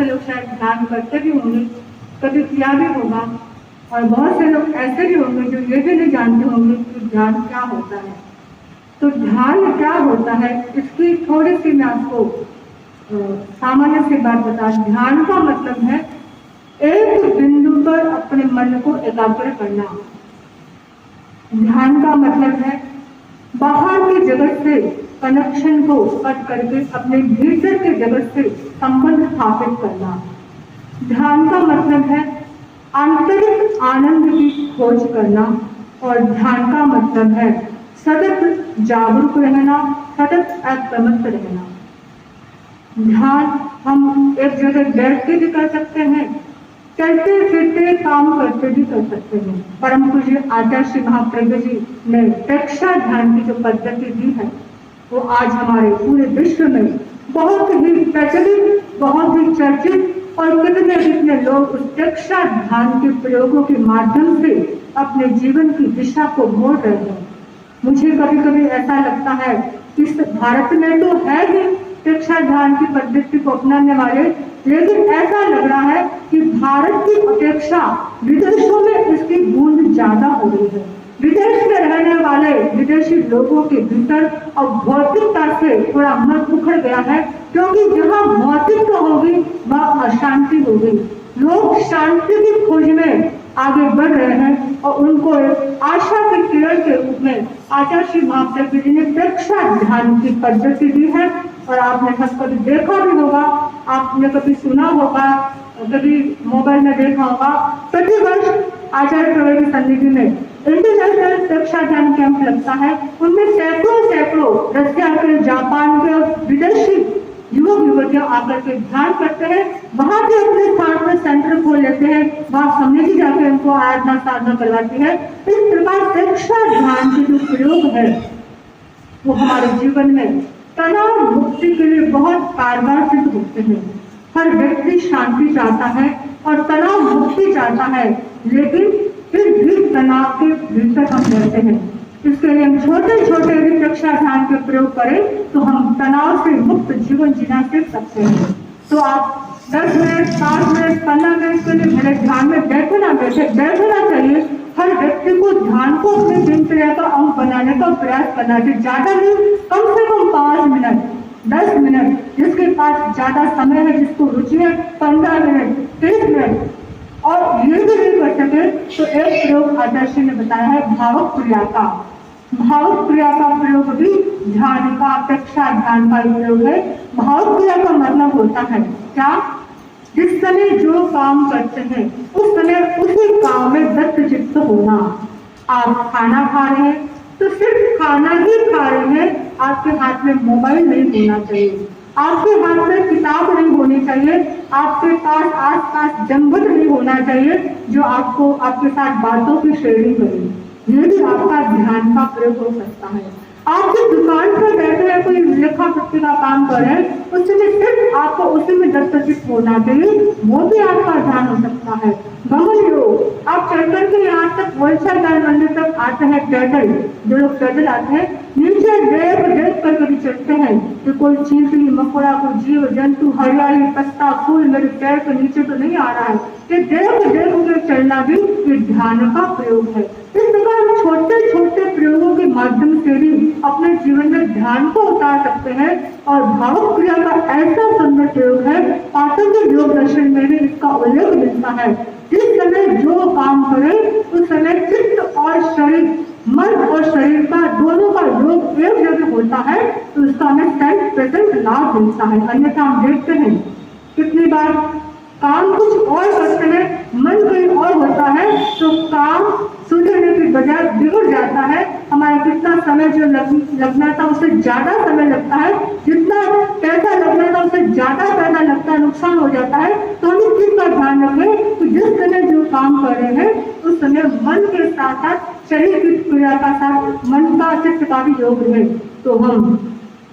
से लोग शायद ध्यान करते भी होंगे, कभी किया भी होगा, और बहुत से लोग ऐसे भी होंगे जो ये भी नहीं जानते होंगे कि ध्यान क्या होता है। तो ध्यान क्या होता है, इसकी थोड़ी सी मैं आपको सामान्य सी बात बता। ध्यान का मतलब है एक बिंदु पर अपने मन को एकाग्र करना। ध्यान का मतलब है बाहर के जगत से कनेक्शन को कट करके अपने भीतर के जगत से संबंध स्थापित करना। ध्यान का मतलब है आंतरिक आनंद की खोज करना, और ध्यान का मतलब है सतत जागरूक रहना, सतत अप्रमत्त रहना। ध्यान हम एक जगह बैठ के भी कर सकते हैं, चलते फिरते काम करते भी कर सकते हैं। परम पूज्य आचार्य श्री महाप्रज्ञ जी ने प्रेक्षा ध्यान की जो पद्धति दी है वो आज हमारे पूरे विश्व में बहुत ही प्रचलित, बहुत ही चर्चित, और कितने कितने लोग उस प्रेक्षा ध्यान के प्रयोगों के माध्यम से अपने जीवन की दिशा को मोड़ रहे हैं। मुझे कभी कभी ऐसा लगता है कि भारत में तो है ही प्रेक्षा ध्यान की पद्धति को अपनाने वाले, लेकिन ऐसा लग रहा है कि भारत की अपेक्षा विदेशों में इसकी गूंज ज्यादा हो रही है। विदेश में रहने वाले विदेशी लोगों के भीतर अब भौतिकता से थोड़ा मन उखड़ गया है, क्योंकि जहाँ भौतिकता होगी वहाँ अशांति होगी। लोग शांति की खोज में आगे बढ़ रहे हैं, और उनको आशा के किरण के रूप में आचार्य श्री महाप्रज्ञ जी ने प्रेक्षा ध्यान की पद्धति दी है। और आपने सब कभी देखा भी होगा, आपने कभी सुना होगा, कभी मोबाइल में देखा होगा, प्रतिवर्ष आचार्य प्रवर की सन्निधि में इंटरनेशनल प्रेक्षा ध्यान कैंप लगता है। उनमें सैकड़ों रशिया के, जापान के और विदेशी युवक युवतियां आकर के ध्यान करते हैं। वहां पे अपने स्थान पर सेंटर खोल लेते हैं, वहां समिति जाकर उनको आराधना साधना करवाती है। इस प्रकार प्रेक्षा ध्यान के जो प्रयोग है वो हमारे जीवन में तनाव मुक्ति के लिए बहुत कारगर सिद्ध होते हैं। हर व्यक्ति शांति चाहता है और तनाव मुक्ति चाहता है, लेकिन फिर भी तनाव के भीतर हम रहते हैं। इसके लिए हम छोटे छोटे भी प्रेक्षा ध्यान के प्रयोग करें तो हम तनाव से मुक्त जीवन जीना सीख सकते हैं। तो आप 10 मिनट, 7 मिनट, 15 मिनट के लिए मेरे ध्यान में बैठना चाहिए। हर व्यक्ति को ध्यान को अपने दिनचर्या का अंग बनाने का प्रयास करना चाहिए। ज्यादा नहीं, कम से कम 5 मिनट, 10 मिनट, जिसके पास ज्यादा समय है, जिसको रुचि है, 15 मिनट, 30 मिनट। और ये भी नहीं कर सके तो एक प्रयोग आचार्य ने बताया है भावक क्रिया का। भावक क्रिया का प्रयोग भी ध्यान का, प्रेक्षा ध्यान का प्रयोग है। भावक क्रिया का मतलब होता है क्या? जिस समय जो काम करते हैं उस समय उसी काम में दत्तचित्त होना। आप खाना खा रहे हैं तो सिर्फ खाना ही खा रहे हैं, आपके हाथ में मोबाइल नहीं होना चाहिए, आपके हाथ में किताब नहीं होनी चाहिए, आपके पास आसपास जंगल नहीं होना चाहिए जो आपको आपके साथ बातों की शेयरिंग करे। ये भी आपका ध्यान का प्रयोग हो सकता है। आपकी दुकान पर बैठे हैं, कोई लेखा पट्टी का काम कर रहे हैं, उसमें सिर्फ आपको उसी में दत्तचित्त होना चाहिए, वो भी आपका ध्यान हो सकता है। भ्रमण योग, आप चल करके यहाँ तक वलसाड मंदिर तक आते हैं पैदल, जो लोग पैदल आते हैं, नीचे देख कर कभी चलते हैं कि कोई चींटी मकोड़ा, कोई जीव जंतु, हरियाली, पत्ता, फूल मेरे पैर के नीचे तो नहीं आ रहा है, कि देख कर चलना भी ये ध्यान का प्रयोग है। इस प्रकार छोटे छोटे प्रयोगों के माध्यम से भी अपने जीवन में ध्यान को उतार सकते हैं। और भावक क्रिया का ऐसा सुंदर प्रयोग है, पातंजलि योग दर्शन में भी इसका उल्लेख मिलता है। जिस समय जो काम करें उस समय चित्त और शरीर, मन और शरीर का दोनों का योग एक जगह होता है तो उसका हमें सेल्फ प्रेजेंट लाभ मिलता है। अन्यथा हम देखते हैं कितनी बार काम कुछ और करते हैं, मन कहीं और होता है, तो काम सुधरने की बजाय बिगड़ जाता है। हमारा कितना समय जो लगना था उससे ज्यादा समय लगता है, जितना पैसा लगना था उससे ज्यादा पैसा लगता है, नुकसान हो जाता है। तो हम इस चीज का ध्यान रखें कि जिस समय जो काम कर रहे हैं उस समय मन के साथ साथ शरीर की क्रिया का साथ मन का, चित्त का भी योग रहे। तो हम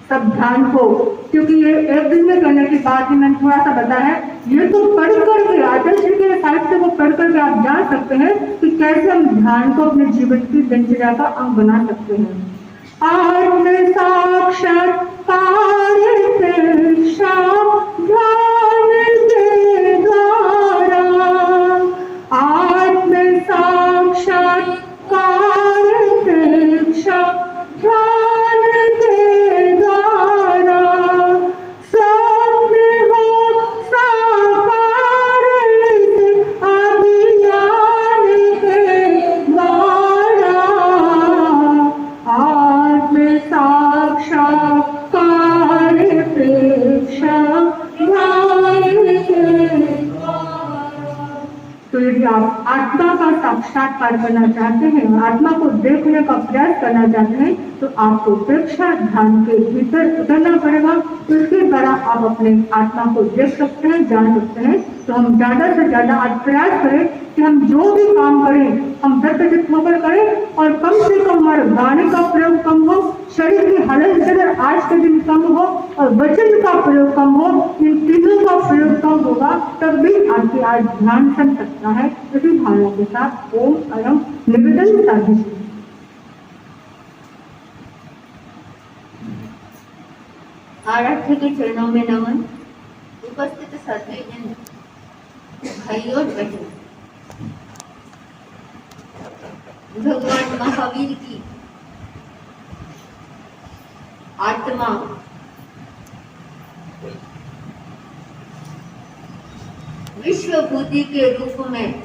सब ध्यान को, क्योंकि ये एक दिन में करने की बात ही मैंने थोड़ा सा बताया है, ये तो पढ़ करके आचार्य के साहित्य को पढ़ करके आप जान सकते हैं कि कैसे हम ध्यान को अपने जीवन की दिनचर्या का अंग बना सकते हैं। आत्म साक्षात्कार ध्यान यदि आप आत्मा का साक्षात्कार करना चाहते हैं, आत्मा को देखने का प्रयास करना चाहते हैं, तो आपको प्रेक्षा ध्यान के भीतर उतरना पड़ेगा। उसके द्वारा आप अपने आत्मा को देख सकते हैं, जान सकते हैं। तो हम ज्यादा से ज्यादा आज प्रयास करें कि हम जो भी काम करें हम दत्तचित्त होकर करें, और कम से कम हमारे वाणी का प्रयोग कम हो, शरीर की हलन चलन आज के दिन कम हो, और वचन का प्रयोग कम हो। इन तीनों का प्रयोग कम होगा तब भी आपकी आज ध्यान चल सकता है। इसी भावना के साथ ओम अयम निवेदन साधित। आराध्य के चरणों में नमन। उपस्थित सभी जन भाइयों और बहनों, भगवान महावीर की आत्मा विश्वभूति के रूप में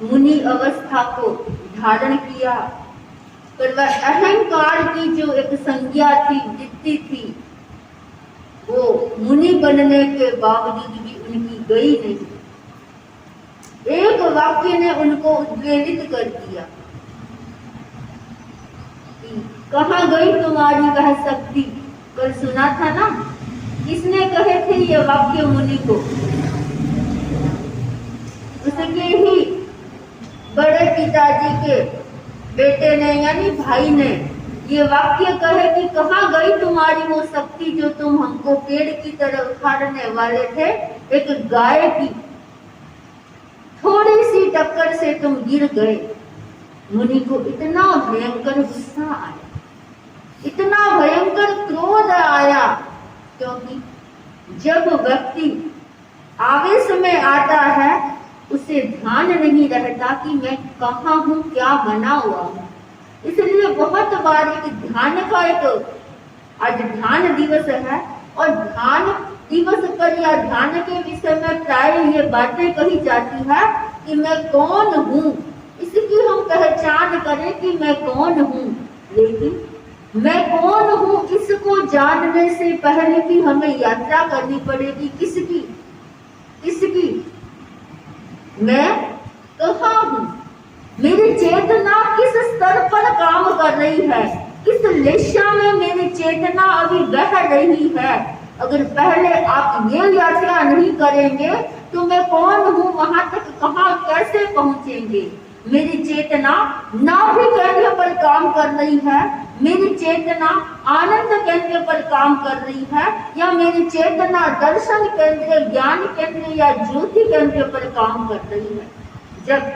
मुनि अवस्था को धारण किया, पर वह अहंकार की जो एक संज्ञा थी, वृत्ति थी, वो मुनि बनने के बावजूद भी उनकी गई नहीं। एक वाक्य ने उनको उद्वेलित कर दिया कि कहाँ गई तुम्हारी वह शक्ति। कल सुना था ना, किसने कहे थे ये वाक्य मुनि को? उसके ही बड़े पिताजी के बेटे ने यानी भाई ने ये वाक्य कहे कि कहाँ गई तुम्हारी वो शक्ति जो तुम हमको पेड़ की तरह उखाड़ने वाले थे। एक गाय की थोड़ी सी टक्कर से तुम गिर गए। मुनि को इतना भयंकर गुस्सा आया, इतना भयंकर क्रोध आया, क्योंकि जब व्यक्ति आवेश में आता है उसे ध्यान नहीं रहता कि मैं कहाँ हूँ, क्या बना हुआ हूँ। इसलिए बहुत बार एक ध्यान का आज ध्यान दिवस है, और ध्यान दिवस पर या ध्यान के विषय में प्राय ये बातें कही जाती है कि मैं कौन हूँ, इसकी हम पहचान करें कि मैं कौन हूँ। लेकिन मैं कौन हूँ इसको जानने से पहले भी हमें यात्रा करनी पड़ेगी। किसकी? मैं कहाँ हूँ, मेरी चेतना किस स्तर पर काम कर रही है, किस दिशा में मेरी चेतना अभी बह रही है। अगर पहले आप ये यात्रा नहीं करेंगे तो मैं कौन हूँ वहां तक कहाँ कैसे पहुंचेंगे। मेरी चेतना नाभि केंद्र पर काम कर रही है, मेरी चेतना आनंद केंद्र पर काम कर रही है, या मेरी चेतना दर्शन केंद्र, ज्ञान केंद्र या ज्योति केंद्र पर काम कर रही है। जब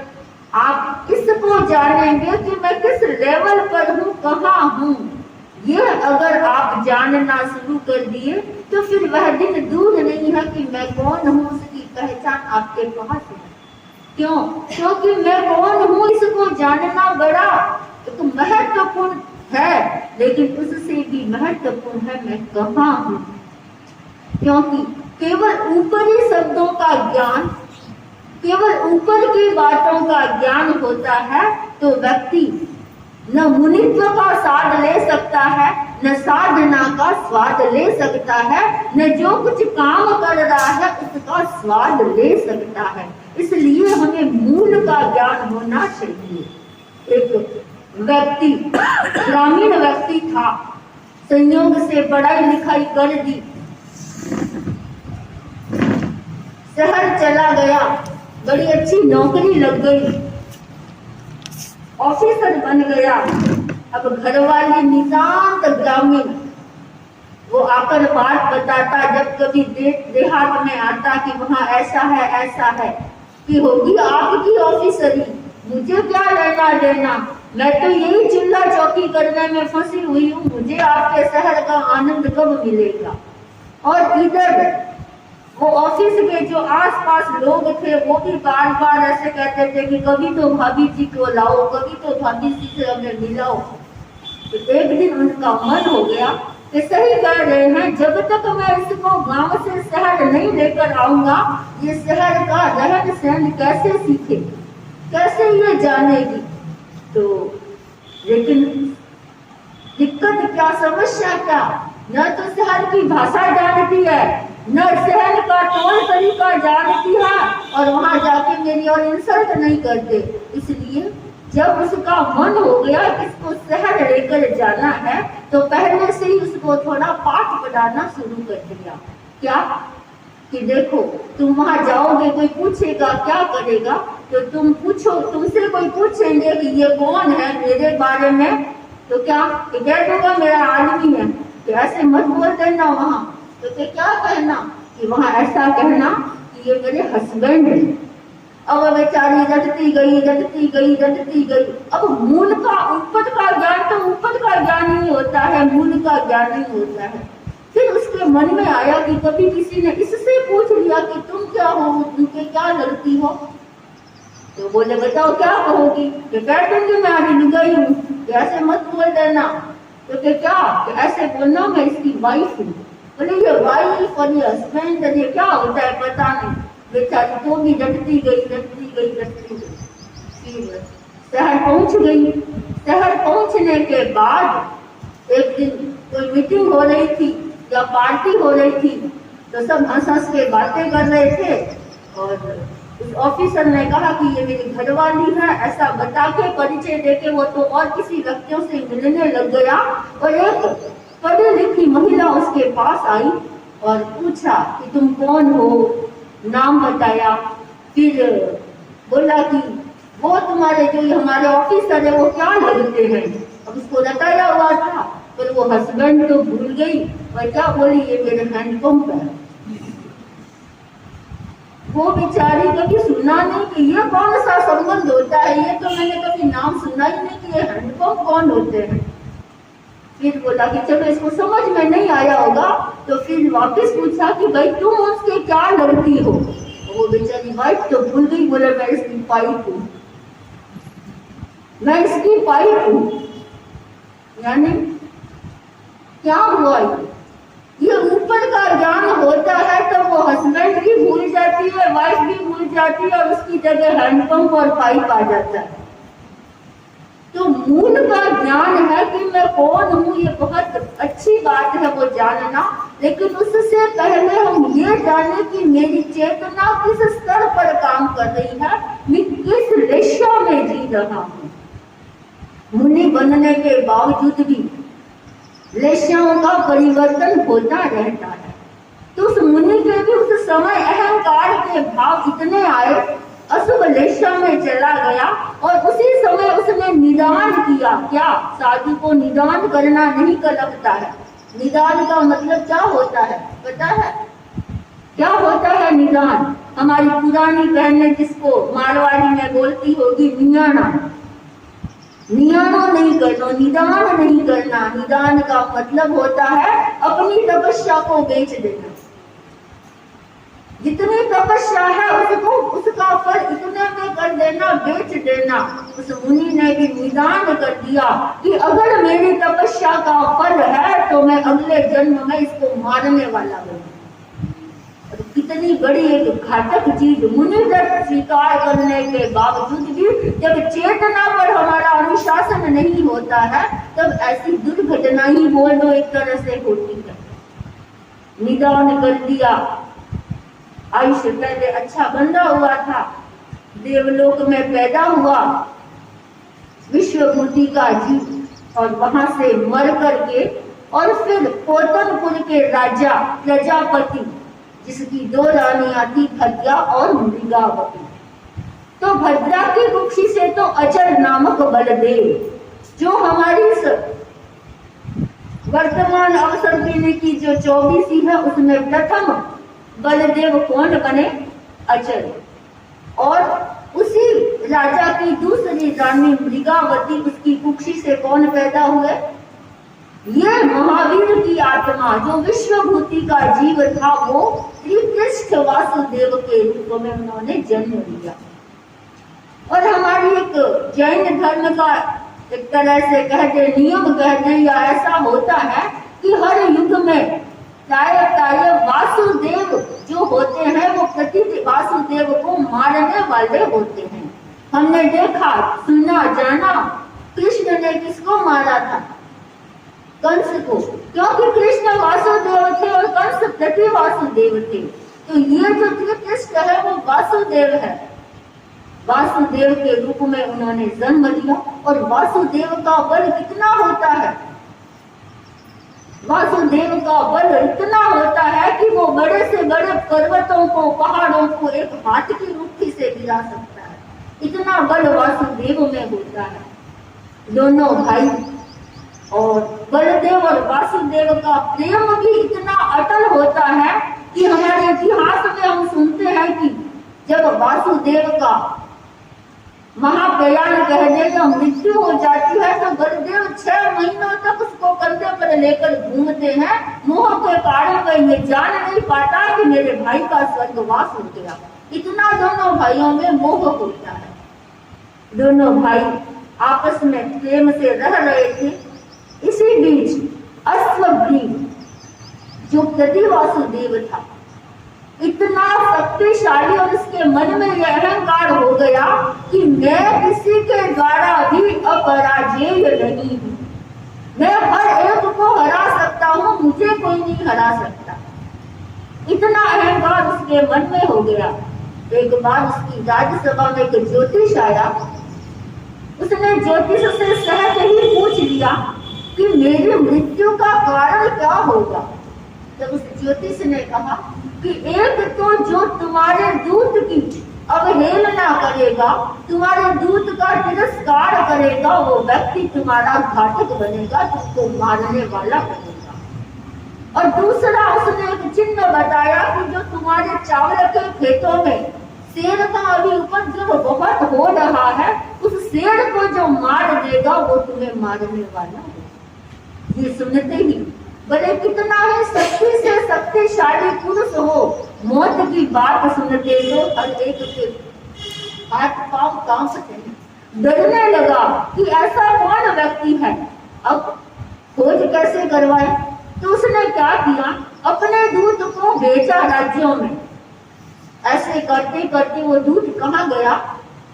आप इसको जानेंगे कि मैं किस लेवल पर हूँ, कहाँ हूँ, ये अगर आप जानना शुरू कर दिए तो फिर वह दिन दूर नहीं है कि मैं कौन हूँ उसकी पहचान आपके पास है। क्यों? क्योंकि मैं कौन हूँ इसको जानना बड़ा एक महत्वपूर्ण है, लेकिन उससे भी महत्वपूर्ण है मैं कहाँ हूँ। क्योंकि केवल ऊपरी शब्दों का ज्ञान, केवल ऊपर की बातों का ज्ञान होता है तो व्यक्ति न मुनित्व का स्वाद ले सकता है, न साधना का स्वाद ले सकता है, न जो कुछ काम कर रहा है उसका स्वाद ले सकता है। इसलिए हमें मूल का ज्ञान होना चाहिए। एक व्यक्ति, ग्रामीण व्यक्ति था, संयोग से पढ़ाई लिखाई कर दी, शहर चला गया, बड़ी अच्छी नौकरी लग गई, ऑफिसर बन गया। अब घर वाले नितांत ग्रामीण, वो आकर बात बताता, जब कभी देहात में आता कि वहाँ ऐसा है कि होगी आपकी ऑफिसरी, मुझे क्या लेना देना, मैं तो यही चिल्ला चौकी करने में फंसी हुई हूँ, मुझे आपके शहर का आनंद कब मिलेगा। और इधर वो ऑफिस के जो आसपास लोग थे वो भी बार बार ऐसे कहते थे कि कभी तो भाभी जी को लाओ, कभी तो भाभी जी से हमें मिलाओ। तो एक दिन उनका मन हो गया कि सही कह रहे हैं, जब तक मैं इसको गांव से शहर नहीं लेकर आऊंगा ये शहर का रहन सहन कैसे सीखे, कैसे ये जानेगी। तो लेकिन दिक्कत क्या समस्या क्या, न तो शहर की भाषा जानती है, न शहर का तौर तरीका जानती है, और वहां जाके मेरी और इंसल्ट नहीं करते। इसलिए जब उसका मन हो गया कि इसको शहर लेकर जाना है, तो पहले से ही उसको थोड़ा पाठ पढ़ाना शुरू कर दिया। क्या कि देखो तुम वहां जाओगे, कोई पूछेगा क्या करेगा, तो तुम पूछो, तुमसे कोई पूछेंगे कि ये कौन है मेरे बारे में, तो क्या कह दूंगा मेरा आदमी है। तो ऐसे मत बोल देना वहां, तो क्या कहना कि वहां ऐसा कहना कि ये मेरे हस्बैंड है। अब बेचारी रटती गई रटती गई रटती गई। अब मूल का ऊपर का ज्ञान तो ऊपर का ज्ञान ही होता है, मूल का ज्ञान ही होता है। फिर उसके मन में आया कि कभी किसी ने इससे पूछ लिया कि तुम क्या हो, तुमके क्या लगती हो, तो बोले बताओ क्या कहोगी, कि कह दूंगी मैं अभी लुगाई हूँ। ऐसे मत बोल देना, तो क्या ऐसे बोलना मैं इसकी वाइफ हूँ। बोले ये वाइफ और ये हस्बैंड ये क्या होता है पता नहीं। बेचारी तो भी रटती गई रटती गई रटती गई। फिर शहर पहुंच गई। शहर पहुंचने के बाद एक दिन कोई मीटिंग हो रही थी या पार्टी हो रही थी, तो सब हंस हंस के बातें कर रहे थे, और उस ऑफिसर ने कहा कि ये मेरी घरवाली है, ऐसा बता के परिचय देके वो तो और किसी व्यक्तियों से मिलने लग गया। और एक पढ़ी लिखी महिला उसके पास आई और पूछा कि तुम कौन हो, नाम बताया। फिर बोला कि वो तुम्हारे जो हमारे ऑफिसर है वो क्या लगते हैं। अब उसको बताया हुआ था, पर वो हस्बैंड तो भूल गई और क्या बोली ये मेरे हैंडपंप है। वो बेचारी कभी सुना नहीं कि ये कौन सा संबंध होता है, ये तो मैंने कभी नाम सुना ही नहीं कि ये हैंडपंप कौन होते हैं। फिर बोला कि चलो इसको समझ में नहीं आया होगा, तो फिर वापस पूछा कि भाई तुम उसके क्या लगती हो। वो बेचारी वाइफ तो भूल गई, बोले मैं इसकी पाइप हूँ, मैं इसकी पाइप हूँ। यानी क्या हुआ, ये ऊपर का ज्ञान होता है तो वो हस्बैंड भी भूल जाती है, वाइफ भी भूल जाती है, और उसकी जगह हैंडपंप और पाइप आ जाता है। तो मूल का ज्ञान है कि मैं कौन हूँ, ये बहुत अच्छी बात है वो जानना, लेकिन उससे पहले हम ये जाने कि मेरी चेतना किस स्तर पर काम कर रही है, मैं किस दिशा में जी रहा हूँ। मुनि बनने के बावजूद भी लेशाओं का परिवर्तन होता रहता है। तो उस मुनि के भी उस समय अहंकार के भाव इतने आए, अशुभ लेशा में चला गया, और उसी समय उसने निदान किया। क्या साधु को निदान करना नहीं का लगता है। निदान का मतलब क्या होता है पता है, क्या होता है निदान। हमारी पुरानी बहनें जिसको मारवाड़ी में बोलती होगी नियाना, नियाना नहीं करना, निदान नहीं करना। निदान का मतलब होता है अपनी तपस्या को बेच देना। जितनी तपस्या है उसको उसका फल इतने में कर देना, बेच देना। उस मुनि ने भी निदान कर दिया कि अगर मेरी तपस्या का फल है तो मैं अगले जन्म में इसको मारने वाला हूँ। कितनी बड़ी एक घातक चीज। मुनि दर्द स्वीकार करने के बावजूद भी जब चेतना पर हमारा अनुशासन नहीं होता है, तब ऐसी दुर्घटना ही बोल दो एक तरह से होती है। निदान कर दिया। आयुष्य पहले अच्छा बंधा हुआ था, देवलोक में पैदा हुआ, विश्वभूति का जीव, और वहां से मर करके और फिर पोतनपुर के राजा प्रजापति, जिसकी दो रानियां थी भद्रा और मृगावती। तो भद्रा की कुक्षी से तो अचल नामक बलदेव, जो हमारी वर्तमान अवसर देने की जो 24 है उसमें प्रथम बलदेव कौन बने, अचल। और उसी राजा की दूसरी रानी मृगावती, उसकी कुक्षी से कौन पैदा हुए, ये महावीर की आत्मा जो विश्वभूति का जीव था, वो श्री कृष्ण वासुदेव के रूप में उन्होंने जन्म लिया। और हमारी एक जैन धर्म का एक तरह से कह दे, नियम कह दे, या ऐसा होता है कि हर युग में प्राय वासुदेव जो होते हैं वो प्रति वासुदेव को मारने वाले होते हैं। हमने देखा, सुना, जाना, कृष्ण ने किसको मारा था, कंस को, क्योंकि कृष्ण वासुदेव थे और कंस प्रति वासुदेव थे। तो ये जो कृष्ण है वो वासुदेव है। वासुदेव के रूप में उन्होंने जन्म लिया। और वासुदेव का बल कितना होता है, वासुदेव का बल इतना होता है कि वो बड़े से बड़े पर्वतों को, पहाड़ों को एक हाथ की मुट्ठी से गिरा सकता है। इतना बल वासुदेव में होता है। दोनों भाई और बलदेव और वासुदेव का प्रेम भी इतना अटल होता है कि हमारे इतिहास में हम सुनते हैं कि जब वासुदेव का महाप्रयाण कहने में मृत्यु हो जाती है तो बलदेव 6 महीनों तक उसको कंधे पर लेकर घूमते हैं। मोह के कारण वह ये जान नहीं पाता कि मेरे भाई का स्वर्गवास हो गया। इतना दोनों भाइयों में मोह होता है। दोनों भाई आपस में प्रेम से रह रहे थे। इसी बीच अश्वग्रीव जो प्रति वासुदेव था इतना शक्तिशाली और उसके मन में यह अहंकार हो गया कि मैं किसी के द्वारा भी अपराजेय नहीं हूं, मैं हर एक को हरा सकता हूं, मुझे कोई नहीं हरा सकता। इतना अहंकार उसके मन में हो गया। एक बार उसकी राज्यसभा में एक ज्योतिष आया। उसने ज्योतिष से सहज ही पूछ लिया कि मेरी मृत्यु का कारण क्या होगा। जब उस ज्योतिष ने कहा कि एक तो जो तुम्हारे दूत की अवहेलना करेगा, तुम्हारे दूत का तिरस्कार करेगा, वो व्यक्ति तुम्हारा घातक बनेगा, तुमको मारने वाला बनेगा। और दूसरा उसने एक चिन्ह बताया कि जो तुम्हारे चावल के खेतों में शेर का अभी उपद्रव बहुत हो रहा है, उस शेर को जो मार देगा वो तुम्हें मारने वाला है। ये सुनते ही भले कितना ही शक्ति से शक्तिशाली पुरुष हो, मौत की बात सुनते तो हर एक के हाथ पांव कांपते हैं। डरने लगा कि ऐसा कौन व्यक्ति है, अब खोज कैसे करवाए। तो उसने क्या किया, अपने दूत को भेजा राज्यों में। ऐसे करते करते वो दूत कहाँ गया,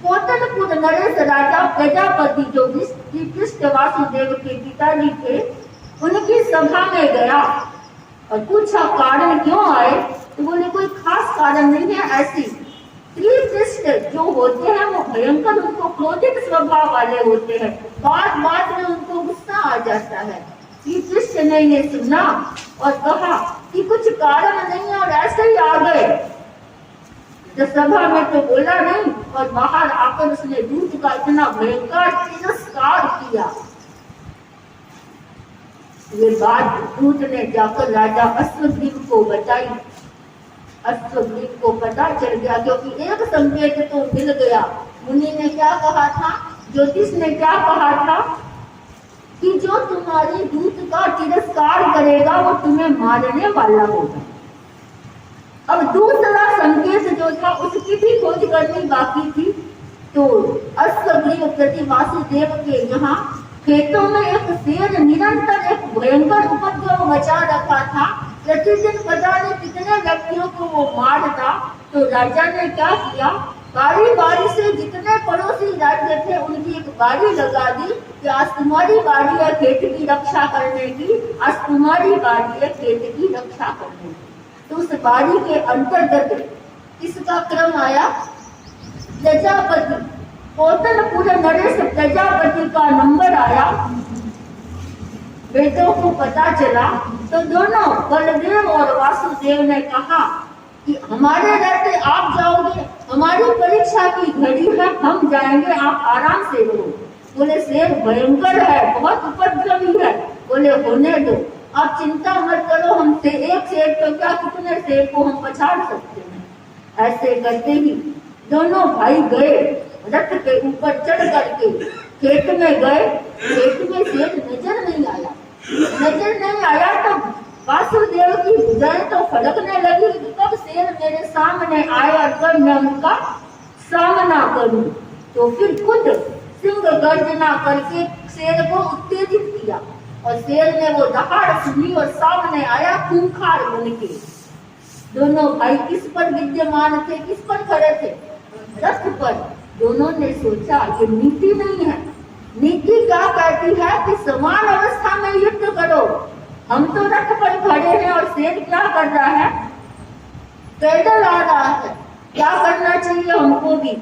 कोतनपुर नरेश राजा प्रजापति जो कृष्ण वासुदेव के पिताजी थे उनकी सभा में गया और पूछा कारण क्यों आए। तो बोले कोई खास कारण नहीं है, ऐसी श्री जो होते हैं वो भयंकर, उनको क्रोधित स्वभाव वाले होते हैं, बात बात में उनको गुस्सा आ जाता है। श्री कृष्ण ने ये सुना और कहा कि कुछ कारण नहीं और ऐसे ही आ गए। तो सभा में तो बोला नहीं और बाहर आकर उसने दूत का इतना भयंकर तिरस्कार किया। ये बात दूत ने जाकर राजा अश्वग्रीव को बताई। अश्वग्रीव को पता चल गया, क्योंकि एक संकेत तो मिल गया। मुनि ने क्या कहा था, ज्योतिष ने क्या कहा था कि जो तुम्हारी दूत का तिरस्कार करेगा वो तुम्हें मारने वाला होगा। अब दूसरा संकेत जो था उसकी भी खोज करनी बाकी थी। तो अश्वग्रीव प्रति वासुदेव के यहाँ खेतों में एक शेर निरंतर एक भयंकर उपद्रव मचा रखा था। प्रतिदिन पता नहीं कितने व्यक्तियों को वो मारता। तो राजा ने क्या किया, बारी बारी से जितने पड़ोसी राज्य थे उनकी एक बारी लगा दी कि आज तुम्हारी बारी है खेत की रक्षा करने की, आज तुम्हारी बारी है खेत की रक्षा करने की। तो उस बारी के अंतर्गत किसका क्रम आया, प्रजापति, कोतनपुर नरेश प्रजापति का नंबर आया। वेदों को पता चला तो दोनों बलदेव और वासुदेव ने कहा कि हमारे रहते आप जाओगे, हमारी परीक्षा की घड़ी है, हम जाएंगे, आप आराम से रहो। बोले शेर भयंकर है, बहुत उपद्रवी है। बोले होने दो, आप चिंता मत करो, हम से एक शेर तो क्या कितने शेर को हम पछाड़ सकते हैं। ऐसे करते ही दोनों भाई गए, रथ के ऊपर चढ़ करके खेत में गए। खेत में शेर नजर नहीं आया। नजर नहीं आया तो वासुदेव की भुजाएं तो फड़कने लगी कि कब शेर मेरे सामने आए और कब मैं उनका सामना करूं। तो फिर खुद सिंह गर्जना करके शेर को उत्तेजित किया और शेर ने वो दहाड़ सुनी और सामने आया खूंखार बनके। दोनों भाई किस पर विद्यमान थे, किस पर खड़े थे, रथ पर। दोनों ने सोचा ये नीति नहीं है, नीति क्या कहती है कि समान अवस्था में युद्ध करो। हम तो रथ पर खड़े हैं और शेर क्या कर रहा है, पैदल आ रहा है। क्या करना चाहिए हमको भी,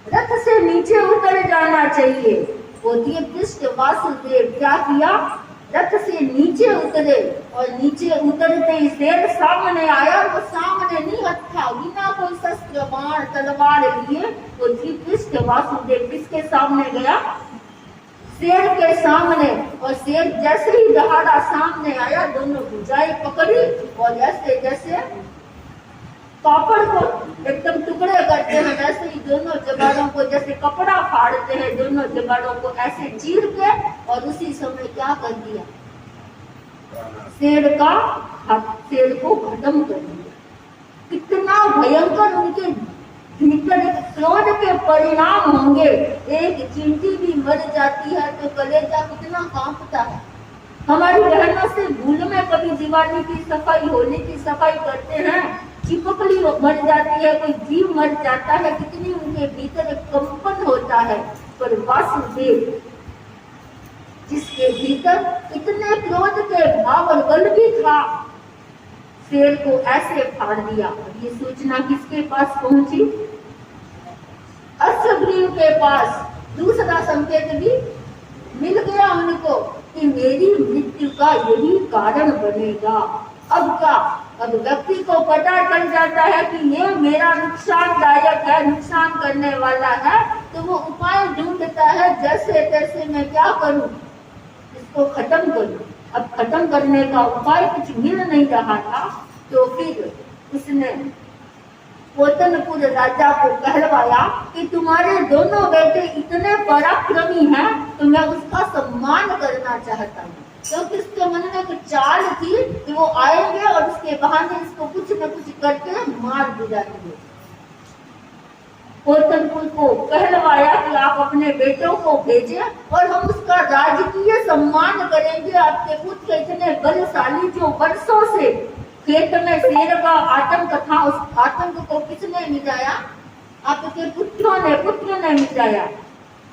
रथ से नीचे उतर जाना चाहिए। बोलिए कृष्ण वासुदेव क्या किया, रथ से नीचे उतरे और नीचे उतरते ही शेर सामने आया। वो सामने निहत था, बिना कोई शस्त्र बाण तलवार लिए। तो श्री कृष्ण वासुदेव किसके सामने गया, शेर के सामने। और शेर जैसे ही दहाड़ा सामने आया, दोनों भुजाएं पकड़ी और जैसे जैसे पापड़ को एकदम टुकड़े करते हैं, वैसे ही दोनों जबाड़ों को जैसे कपड़ा फाड़ते हैं, दोनों जबाड़ों को ऐसे चीर के और उसी समय क्या कर दिया, शेर को खत्म कर दिया। कितना भयंकर उनके भीतर क्रोध के परिणाम होंगे। एक चींटी भी मर जाती है तो कलेजा कितना कांपता है। हमारी बहनों से भूल में कभी दिवाली की सफाई, होली की सफाई करते हैं, चिपकली मर जाती है, कोई जीव मर जाता है, कितनी उनके भीतर एक कंपन होता है। पर वासुदेव जिसके भीतर इतने क्रोध के भाव और बल भी था, शेर को ऐसे फाड़ दिया। ये सूचना किसके पास पहुंची, अश्वग्रीव के पास। दूसरा संकेत भी मिल गया उनको कि मेरी मृत्यु का यही कारण बनेगा। अब क्या, अब व्यक्ति को पता चल जाता है कि ये मेरा नुकसानदायक है, नुकसान करने वाला है, तो वो उपाय ढूंढता है जैसे तैसे मैं क्या करूं, इसको खत्म करूं। अब खत्म करने का उपाय कुछ मिल नहीं रहा था, तो फिर उसने पोतनपुर राजा को कहलवाया कि तुम्हारे दोनों बेटे इतने पराक्रमी हैं, तो मैं उसका सम्मान करना चाहता हूँ। क्योंकि उसके मन में एक चाल थी कि वो आएंगे और उसके बहाने इसको कुछ न कुछ करके मार गिराएंगे। पोतनपुर को कहलवाया कि आप अपने बेटों को भेजें और हम उसका राजकीय सम्मान करेंगे। आपके पुत्र इतने बलशाली, जो वर्षों से खेत में शेर का आतंक था, उस आतंक को किसने मिटाया, आपके पुत्र ने मिटाया।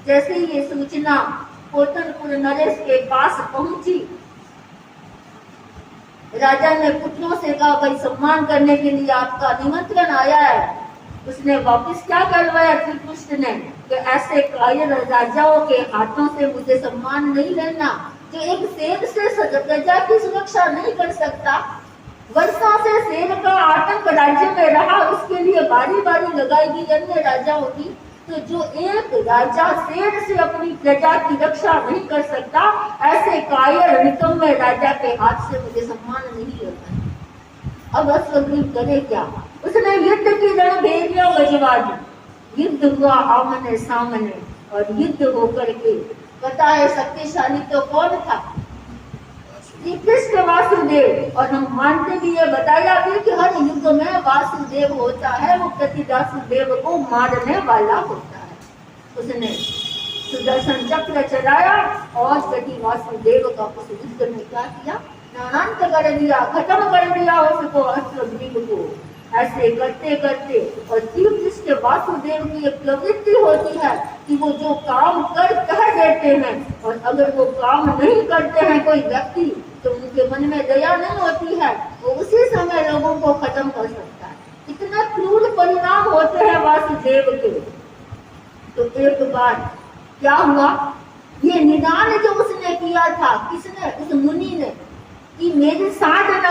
जैसे ये सूचना पोतनपुर नरेश के पास पहुंची, राजा ने पुत्रों से कहा भाई सम्मान करने के लिए आपका निमंत्रण आया है। उसने वापस क्या करवाया श्रीकृष्ण ने कि ऐसे कायर राजाओं के हाथों से मुझे सम्मान नहीं लेना, जो एक शेर से प्रजा की सुरक्षा नहीं कर सकता। वर्षों से शेर का आतंक राज्य में रहा, उसके लिए बारी बारी लगाई गई अन्य राजाओं की। तो जो एक राजा शेर से अपनी प्रजा की रक्षा नहीं कर सकता, ऐसे कायर निकम्मे राजा के हाथ से मुझे सम्मान नहीं लेना। अब अश्वग्रीव करे क्या, उसने युद्ध की रणभेरियां बजवा दी। युद्ध हुआ आमने सामने और युद्ध होकर के पता है शक्तिशाली तो कौन था, श्री कृष्ण वासुदेव। और हम मानते भी ये बताया भी कि हर युद्ध में वासुदेव होता है, वो प्रति वासुदेव को मारने वाला होता है। उसने सुदर्शन चक्र चलाया और प्रति वासुदेव का उस युद्ध में क्या किया, नानांत कर दिया, खत्म कर दिया उसको, अश्वग्रीव को। ऐसे करते करते और श्री कृष्ण वासुदेव की एक प्रवृत्ति होती है कि वो जो काम कर कह देते हैं, और अगर वो काम नहीं करते हैं कोई व्यक्ति, तो उनके मन में दया नहीं होती है, वो उसी समय लोगों को खत्म कर सकता है। इतना क्रूर परिणाम होते हैं वासुदेव के। तो एक बार क्या हुआ, ये निदान जो उसने किया था, किसने, उस मुनि ने, कि मेरी साधना